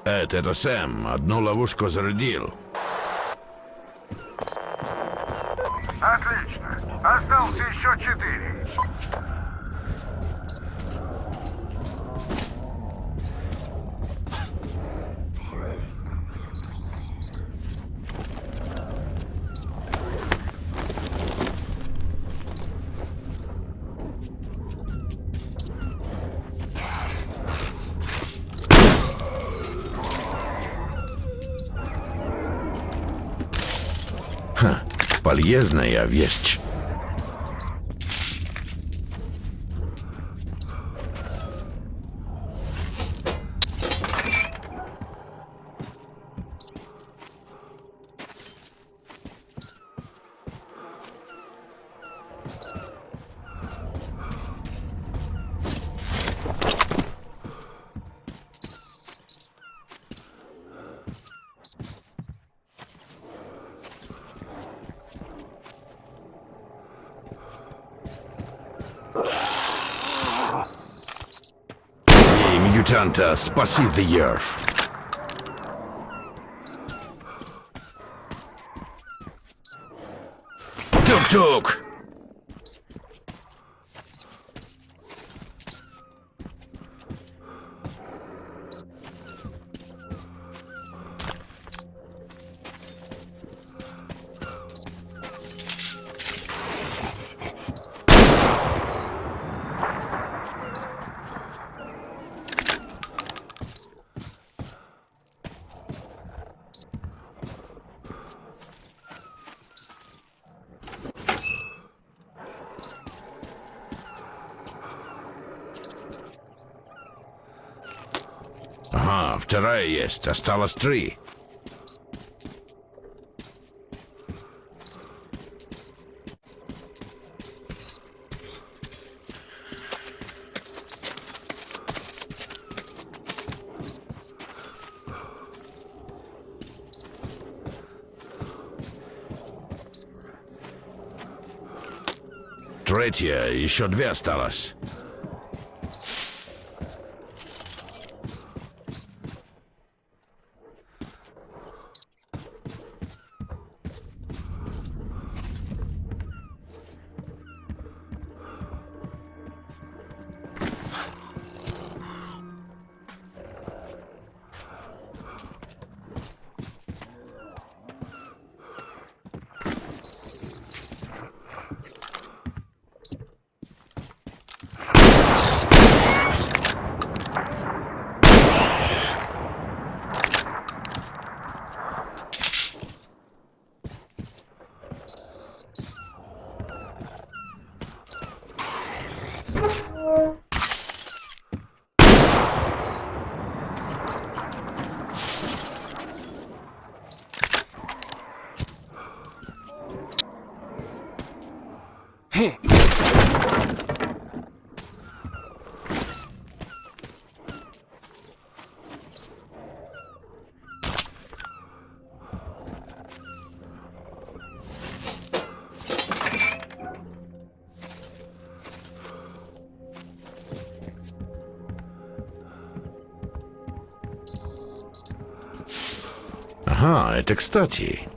Это Сэм. Одну ловушку зарядил. Отлично. Остался еще 4. Полезная вещь. Мутанта, спаси the Earth. Тук-тук! Ага, вторая есть. Осталось 3. Третья, еще 2 осталось. Ага, это кстати.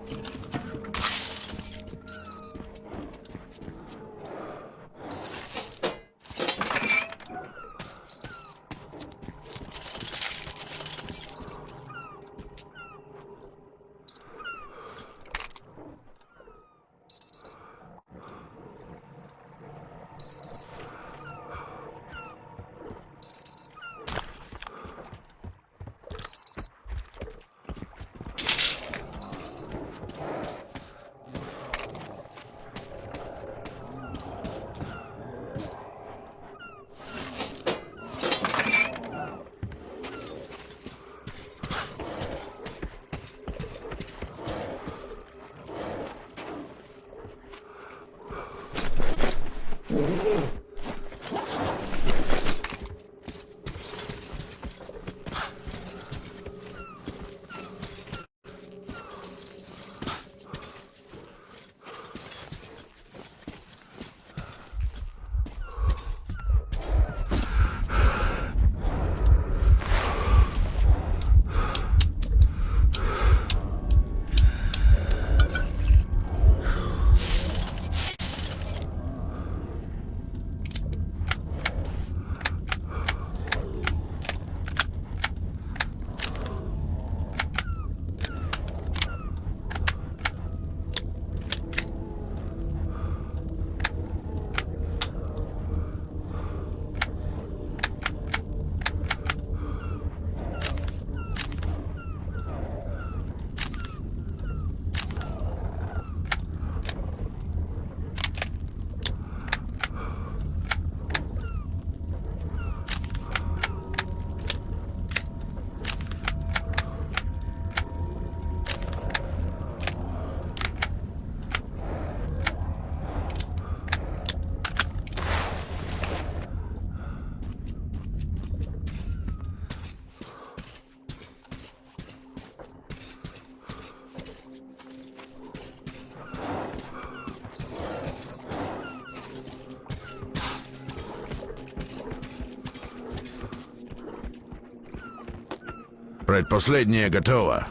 Предпоследняя готова.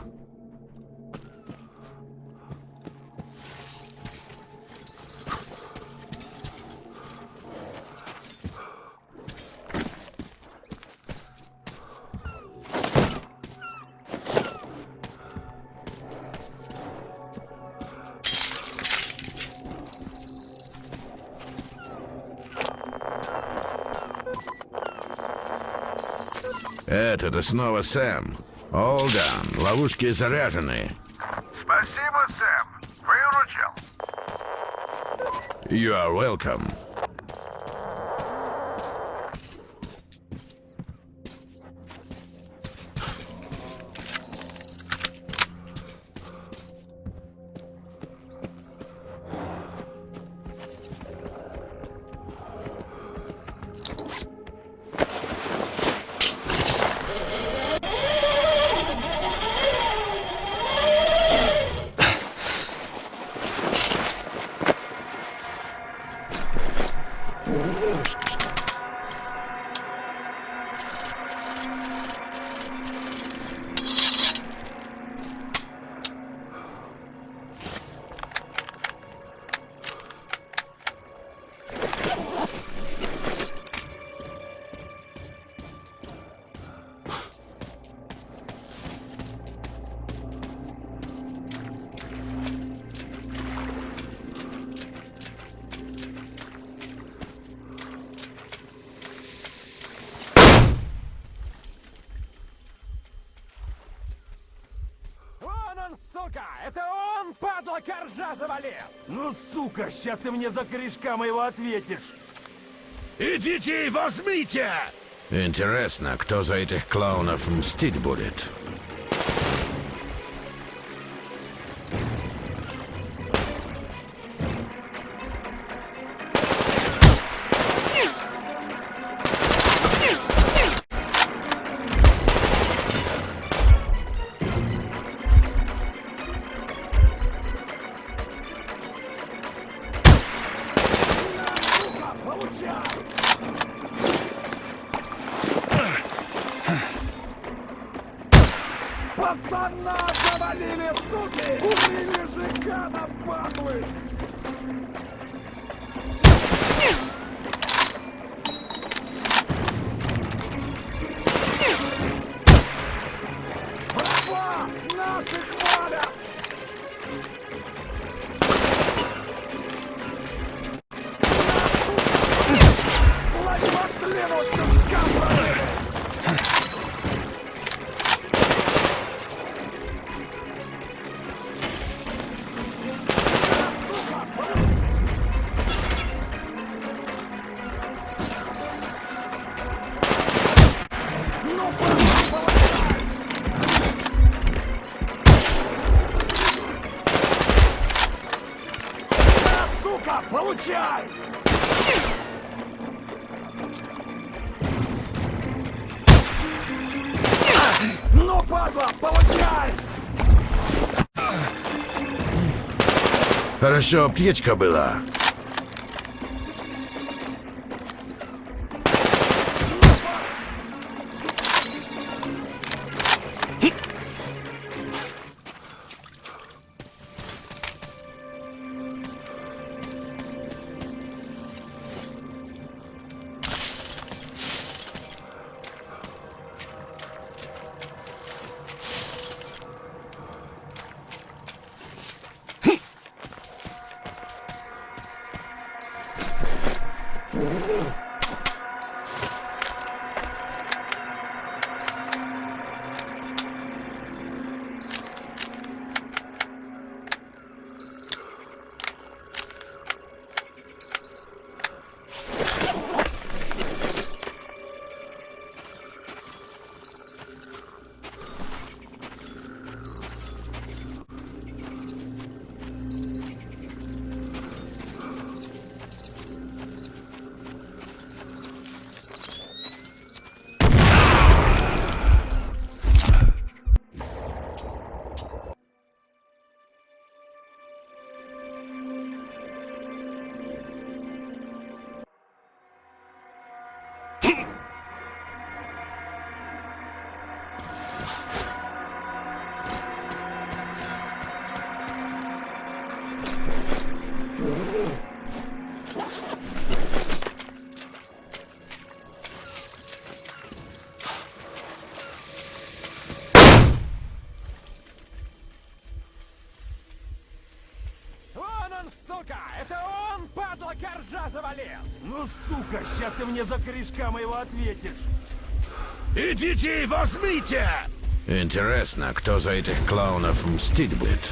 Это снова Сэм. All done. Ловушки заряжены. Спасибо, Сэм. Выручил. You are welcome. Сука! Это он, падла, коржа завалил! Ну, сука, сейчас ты мне за корешка моего ответишь! Идите и возьмите! Интересно, кто за этих клоунов мстить будет? Пацана завалили, суки! Убили жигана, падлы! Братва! Наших валят! Плать по члену, сучка, брали! Сука, получай! Ну, падла, получай! Хорошо, аптечка была. сука! Это он, падла, коржа завалил! Ну, сука, ща ты мне за корешка моего ответишь! Идите и возьмите! Интересно, кто за этих клоунов мстить будет?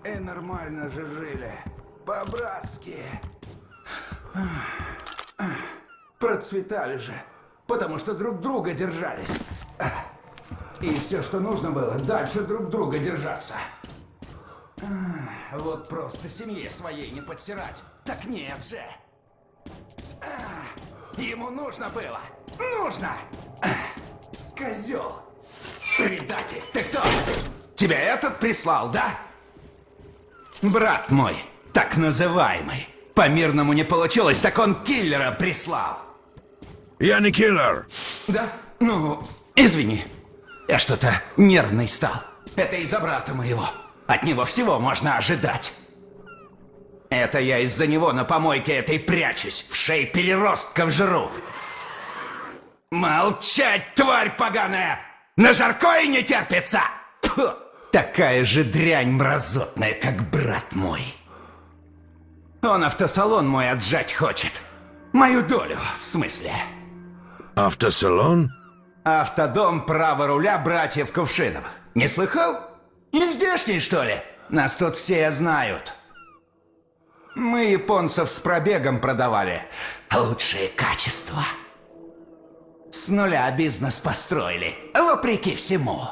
И нормально же жили. По-братски. Процветали же. Потому что друг друга держались. И все, что нужно было, дальше друг друга держаться. Вот просто семье своей не подсирать. Так нет же. Ему нужно было. Нужно. Козел. Предатель. Ты кто? Тебя этот прислал, да? Брат мой, так называемый. По-мирному не получилось, так он киллера прислал. Я не киллер. Да? Ну, извини. Я что-то нервный стал. Это из-за брата моего. От него всего можно ожидать. Это я из-за него на помойке этой прячусь, в шее переростков жру. Молчать, тварь поганая! На жаркое не терпится! Фу! Такая же дрянь мразотная, как брат мой. Он автосалон мой отжать хочет. Мою долю, в смысле. Автосалон? Автодом право руля братьев Кувшиновых. Не слыхал? Не здешний, что ли? Нас тут все знают. Мы японцев с пробегом продавали. Лучшее качество. С нуля бизнес построили, вопреки всему.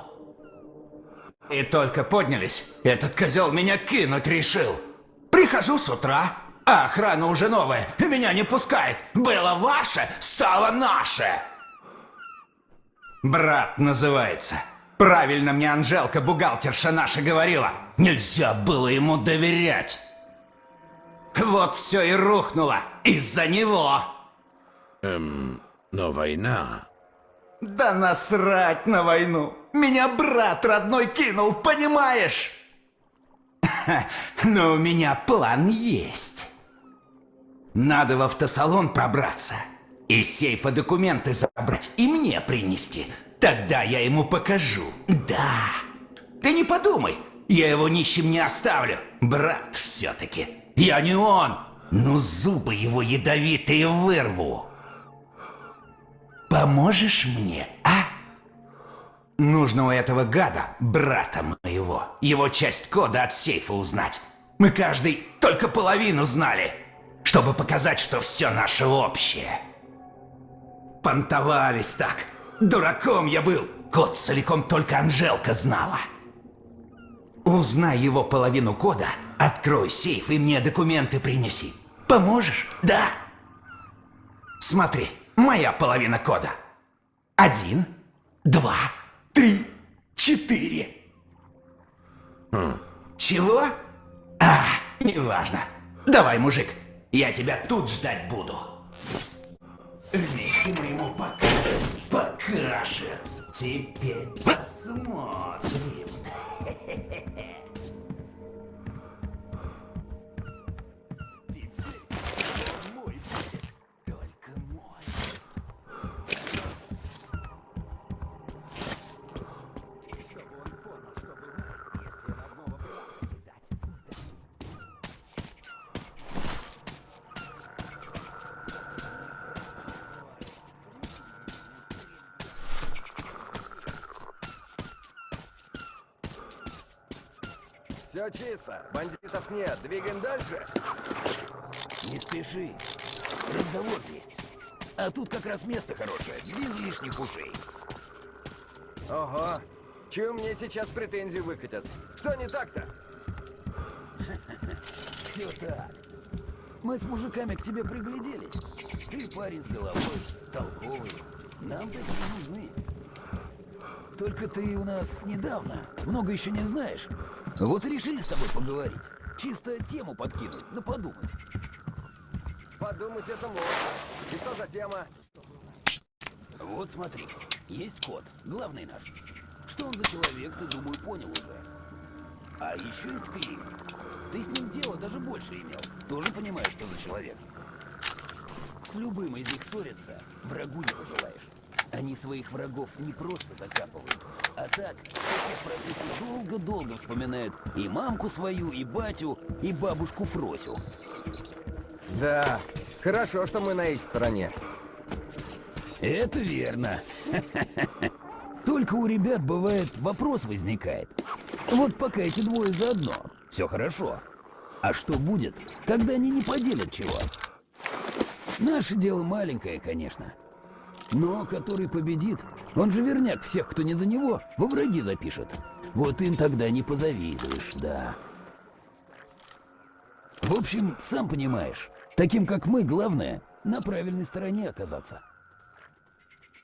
И только поднялись, этот козел меня кинуть решил. Прихожу с утра, а охрана уже новая, меня не пускает. Было ваше, стало наше. Брат называется. Правильно мне Анжелка, бухгалтерша наша, говорила. Нельзя было ему доверять. Вот все и рухнуло из-за него. Но война. Да насрать на войну! Меня брат родной кинул, понимаешь? Но у меня план есть. Надо в автосалон пробраться, из сейфа документы забрать и мне принести. Тогда я ему покажу. Да. Ты не подумай, я его нищим не оставлю. Брат все-таки. Я не он. Но зубы его ядовитые вырву. Поможешь мне, а? Нужно у этого гада, брата моего, его часть кода от сейфа узнать. Мы каждый только половину знали, чтобы показать, что все наше общее. Понтовались так. Дураком я был. Код целиком только Анжелка знала. Узнай его половину кода, открой сейф и мне документы принеси. Поможешь? Да. Смотри, моя половина кода. 1, 2, 3, 4. Чего? Неважно. Давай, мужик, я тебя тут ждать буду. Вместе мы ему покажем. Теперь посмотрим. Только мой. Все чисто, бандитов нет, двигаем дальше. Не спеши. Разговор есть. А тут как раз место хорошее, без лишних ушей. Ого, чё мне сейчас претензии выкатят? Что не так-то? Все так. Мы с мужиками к тебе пригляделись. Ты парень с головой, толковый. Нам такие нужны. Только ты у нас недавно, много еще не знаешь. Вот и решили с тобой поговорить. Чисто тему подкинуть, да подумать. Подумать это можно. И что за тема? Вот смотри, есть код, главный наш. Что он за человек, ты, думаю, понял уже. А еще есть Клим. Ты с ним дело даже больше имел. Тоже понимаешь, что за человек. С любым из них ссориться врагу не пожелаешь. Они своих врагов не просто закапывают, а так, в процессе долго-долго вспоминают и мамку свою, и батю, и бабушку Фросю. Да, хорошо, что мы на их стороне. Это верно. Только у ребят бывает вопрос возникает. Вот пока эти двое заодно, все хорошо. А что будет, когда они не поделят чего? Наше дело маленькое, конечно. Но который победит, он же верняк всех, кто не за него, во враги запишет. Вот им тогда не позавидуешь, да. В общем, сам понимаешь, таким как мы, главное, на правильной стороне оказаться.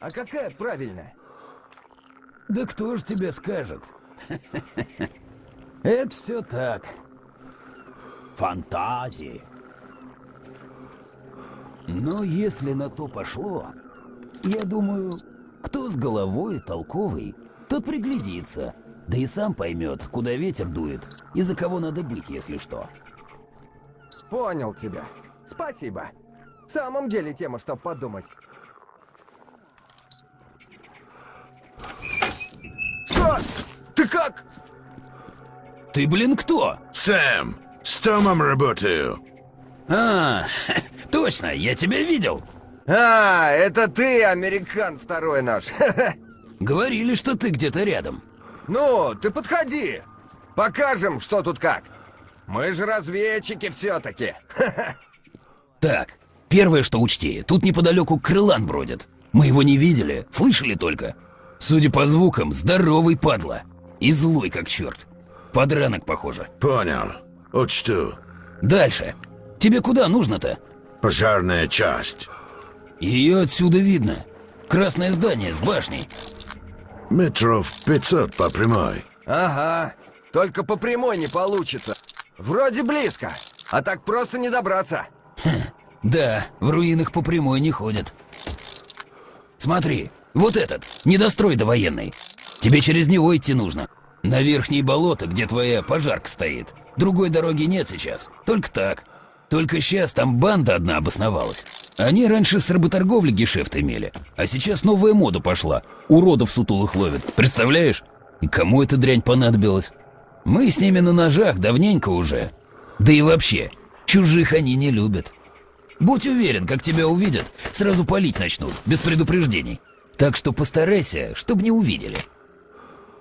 А какая правильная? Да кто ж тебе скажет? Это все так. Фантазии. Но если на то пошло, я думаю, кто с головой толковый, тот приглядится, да и сам поймет, куда ветер дует и за кого надо быть, если что. Понял тебя. Спасибо. В самом деле тема, чтоб подумать. Что? Ты как? Ты, блин, кто? Сэм, с Томом работаю. А, точно, я тебя видел. А, это ты, американ второй наш. Говорили, что ты где-то рядом. Ну, ты подходи. Покажем, что тут как. Мы же разведчики все-таки. Так, первое, что учти, тут неподалеку крылан бродит. Мы его не видели, слышали только. Судя по звукам, здоровый падла. И злой как черт. Подранок, похоже. Понял. Учту. Дальше. Тебе куда нужно-то? Пожарная часть. Ее отсюда видно. Красное здание с башней. Метров 500 по прямой. Ага, только по прямой не получится. Вроде близко, а так просто не добраться. Да, в руинах по прямой не ходят. Смотри, Вот этот, недострой довоенный. Тебе через него идти нужно. На верхние болота, где твоя пожарка стоит. Другой дороги нет сейчас. Только так. Только сейчас там банда одна обосновалась. Они раньше с работорговли гешефт имели, а сейчас новая мода пошла. Уродов сутулых ловят. Представляешь? И кому эта дрянь понадобилась? Мы с ними на ножах давненько уже. Да и вообще, чужих они не любят. Будь уверен, как тебя увидят, сразу палить начнут, без предупреждений. Так что постарайся, чтобы не увидели.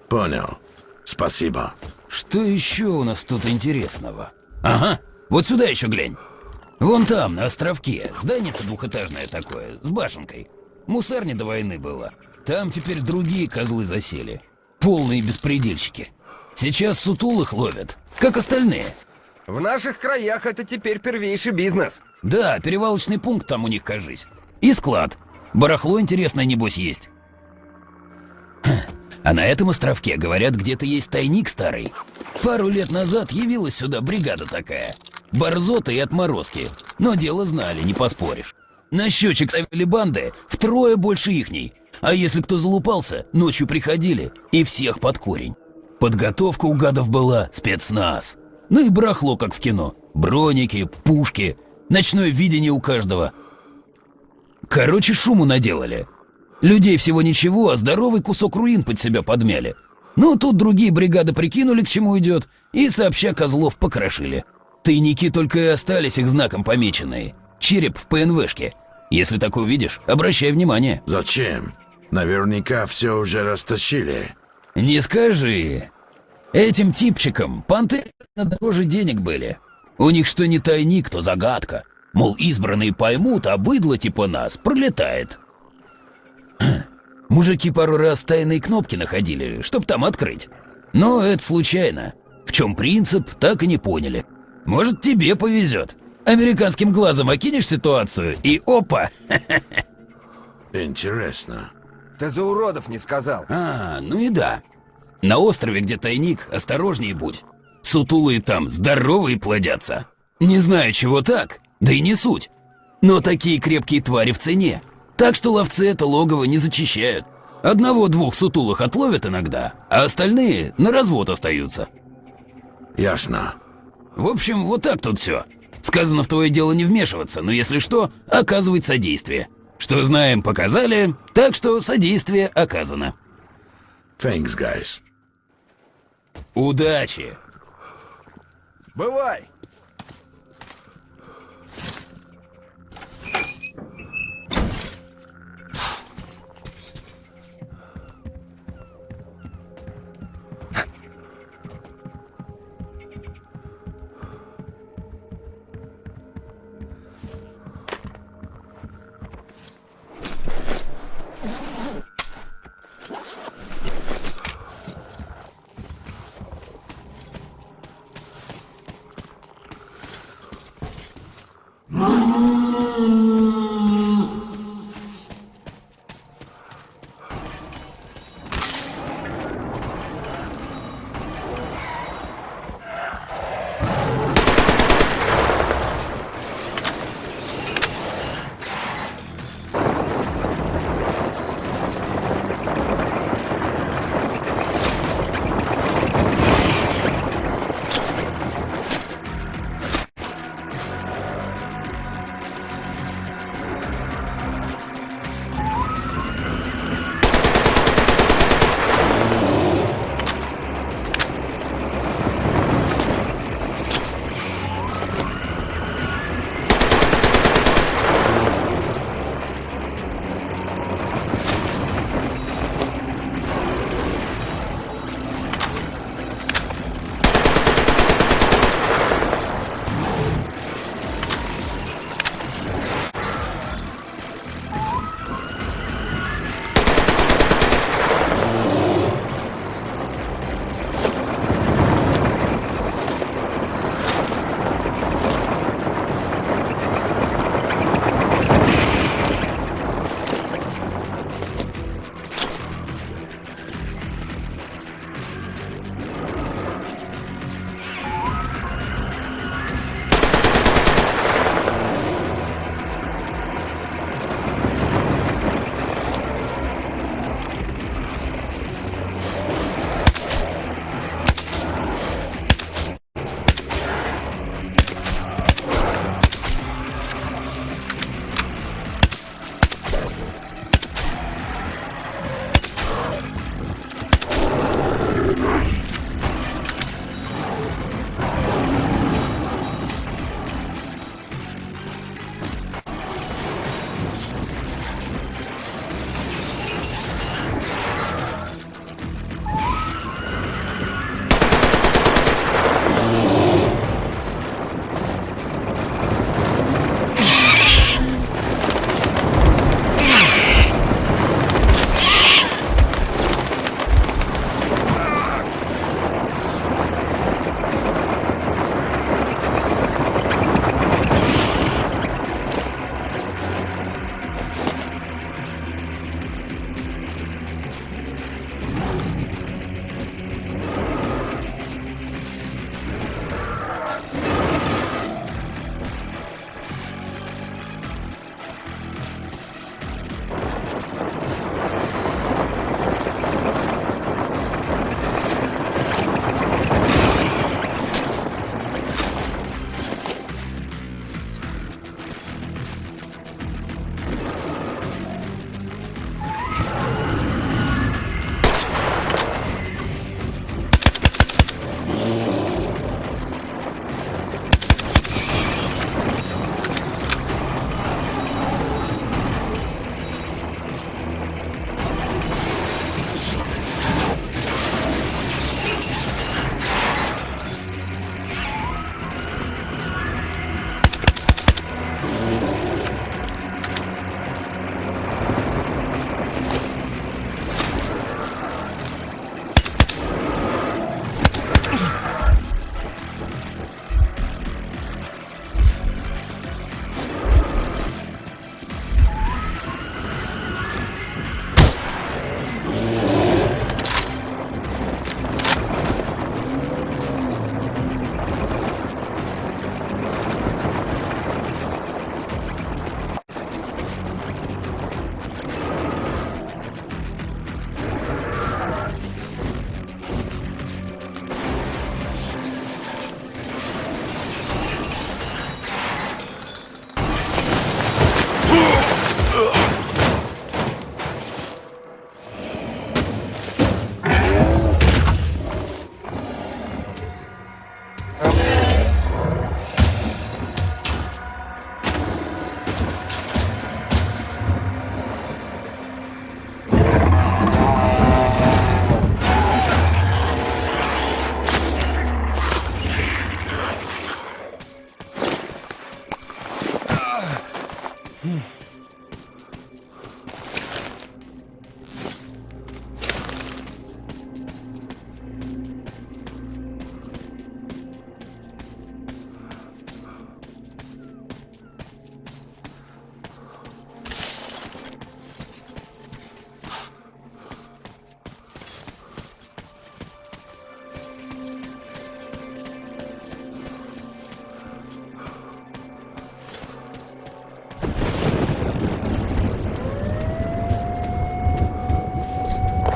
Понял. Спасибо. Что еще у нас тут интересного? Ага, вот сюда еще глянь. Вон там, на островке, зданице двухэтажное такое, с башенкой. Мусарня до войны была. Там теперь другие козлы засели. Полные беспредельщики. Сейчас сутулых ловят, как остальные. В наших краях это теперь первейший бизнес. Да, перевалочный пункт там у них, кажись. И склад. Барахло интересное, небось, есть. А на этом островке, говорят, где-то есть тайник старый. Пару лет назад явилась сюда бригада такая. Борзоты и отморозки. Но дело знали, не поспоришь. На счетчик ставили банды втрое больше ихней. А если кто залупался, ночью приходили и всех под корень. Подготовка у гадов была спецназ. Ну и барахло, как в кино. Броники, пушки, ночное видение у каждого. Короче, шуму наделали. Людей всего ничего, а здоровый кусок руин под себя подмяли. Ну, тут другие бригады прикинули, к чему идет, и сообща козлов покрошили. Тайники только и остались их знаком помеченные. Череп в ПНВшке. Если так увидишь, обращай внимание. Зачем? Наверняка все уже растащили. Не скажи. Этим типчикам понты на дороже денег были. У них что не тайник, то загадка. Мол, избранные поймут, а быдло типа нас пролетает. Мужики пару раз тайные кнопки находили, чтоб там открыть. Но это случайно. В чем принцип, так и не поняли. Может, тебе повезет. Американским глазом окинешь ситуацию и опа! Интересно. Ты за уродов не сказал. Ну и да. На острове, где тайник, осторожнее будь. Сутулые там здоровые плодятся. Не знаю, чего так, да и не суть. Но такие крепкие твари в цене. Так что ловцы это логово не зачищают. Одного-двух сутулых отловят иногда, а остальные на развод остаются. Ясно. В общем, вот так тут все. Сказано в твое дело не вмешиваться, но если что, оказывать содействие. Что знаем, показали, так что содействие оказано. Thanks, guys. Удачи! Бывай.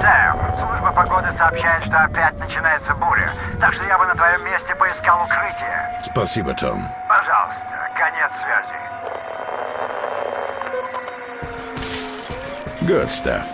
Сэм, служба погоды сообщает, что опять начинается буря. Так что я бы на твоем месте поискал укрытие. Спасибо, Том. Пожалуйста, конец связи. Good stuff.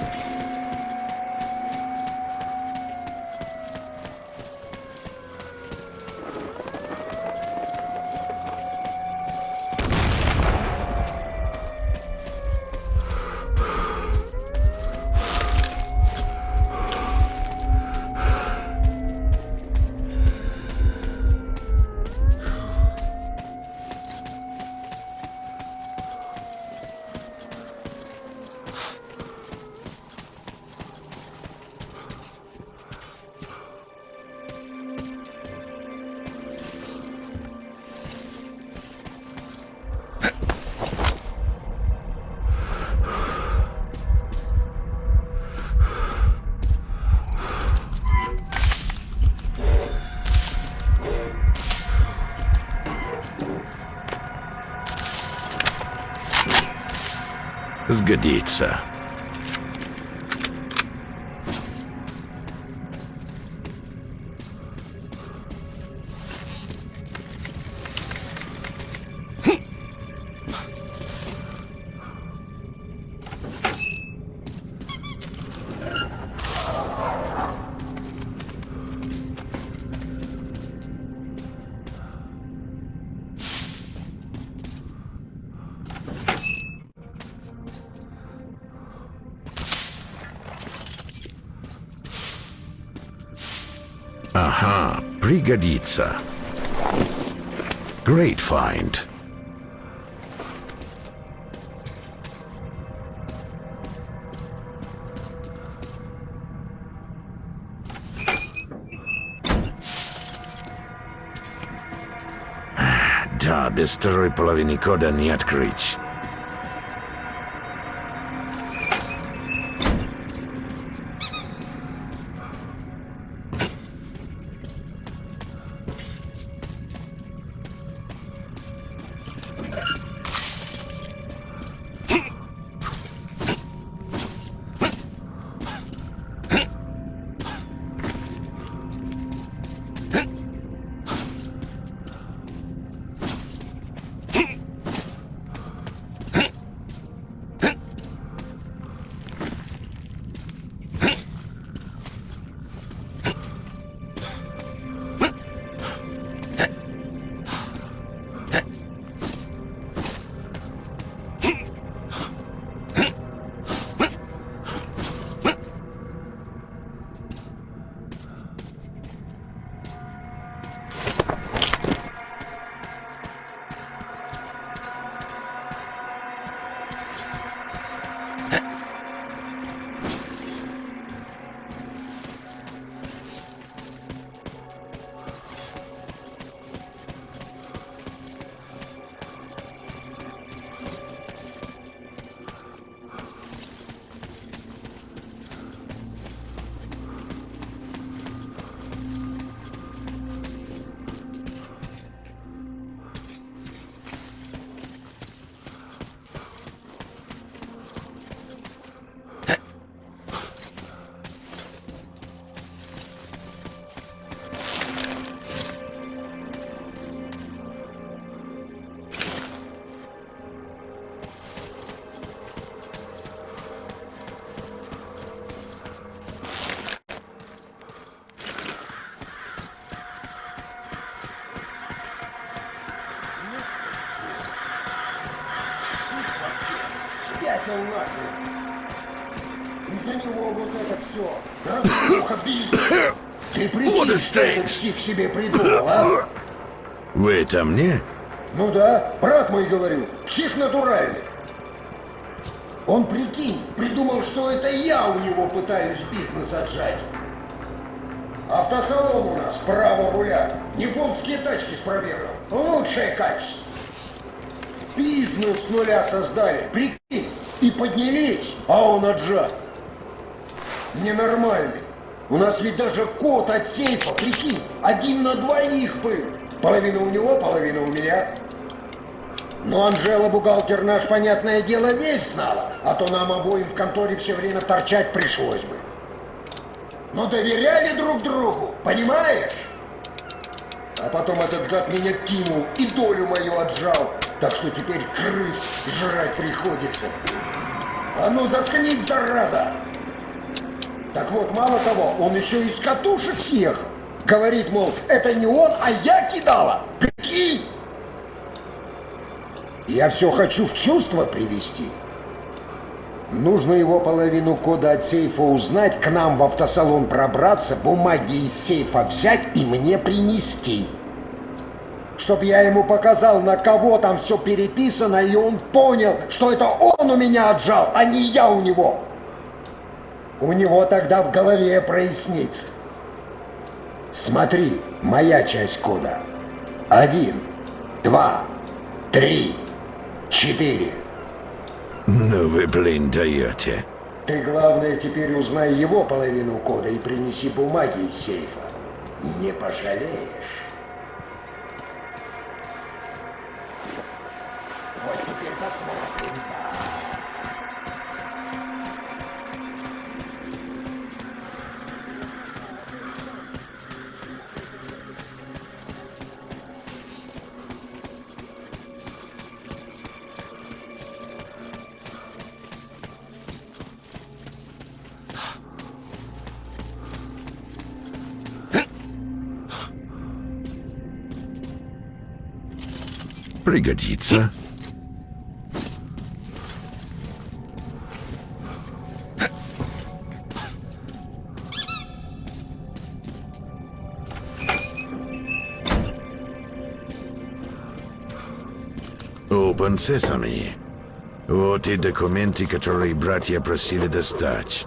Сгодится. Ага, пригодится. Great find. Да, без второй половины кода не открыть. Спятил нахуй. Из-за него вот это все. Разруха, бизнес. Ты прикинь, что этот псих себе придумал, а? Вы это мне? Ну да, брат мой, говорю, псих натуральный. Он, прикинь, придумал, что это я у него пытаюсь бизнес отжать. Автосалон у нас, право руля. Японские тачки с пробегом. Лучшее качество. Бизнес с нуля создали, прикинь, и поднялись, а он отжат. Ненормальный. У нас ведь даже код от сейфа, прикинь, 1 на 2 был. Половина у него, половина у меня. Но Анжела, бухгалтер наш, понятное дело, весь знала, а то нам обоим в конторе все время торчать пришлось бы. но доверяли друг другу, понимаешь? А потом этот гад меня кинул и долю мою отжал, так что теперь крыс жрать приходится. А ну заткнись, зараза! Так вот, мало того, он еще из катушек съехал. Говорит, мол, это не он, а я кидала. Прикинь! Я все хочу в чувство привести. Нужно его половину кода от сейфа узнать, к нам в автосалон пробраться, бумаги из сейфа взять и мне принести. Чтоб я ему показал, на кого там все переписано, и он понял, что это он у меня отжал, а не я у него. У него тогда в голове прояснится. Смотри, моя часть кода. 1, 2, 3, 4. Ну вы, блин, даете. Ты, главное, теперь узнай его половину кода и принеси бумаги из сейфа. Не пожалеешь. Вот теперь посмотрим. Пригодится. Open Sesame. Вот и документы, которые братья просили достать.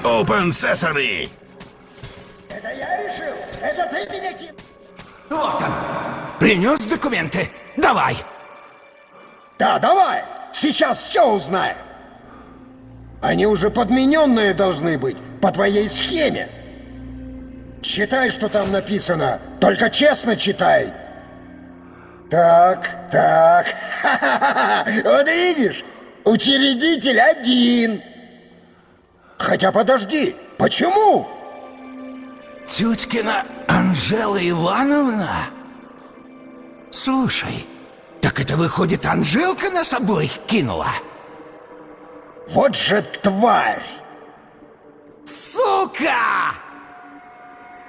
Open Sesame! Это я решил? Это ты меня кинул? Вот он. Принес документы? Давай. Да, давай. Сейчас все узнаем. Они уже подмененные должны быть по твоей схеме. Читай, что там написано. Только честно читай. Так. Ха-ха-ха. Вот видишь, учредитель один. Хотя подожди, почему? Тюткина Анжела Ивановна? Слушай, так это выходит, Анжелка нас обоих кинула? Вот же тварь! Сука!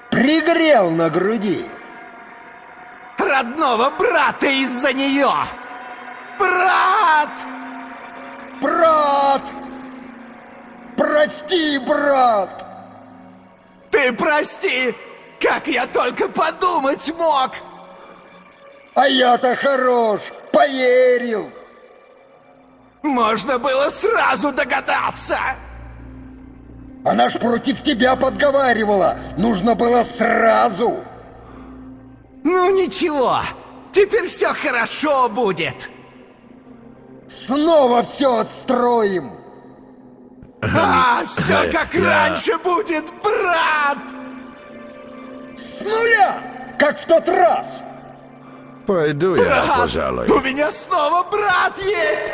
Пригрел на груди. Родного брата из-за нее! Брат! Брат! Прости, брат! Ты прости! Как я только подумать мог! А я-то хорош, поверил! Можно было сразу догадаться! Она ж против тебя подговаривала. Нужно было сразу. Ну ничего, теперь все хорошо будет. Снова все отстроим. Все как Я- раньше будет, брат! С нуля, как в тот раз. Пойду я, Брат, пожалуй. у меня снова брат есть!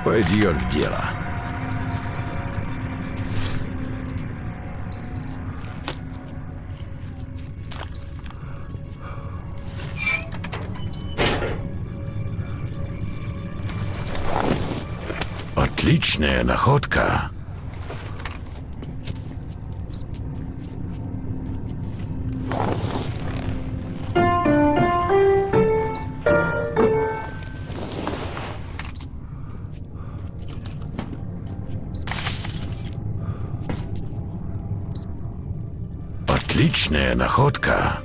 Пойдет в дело. Отличная находка. Отличная находка.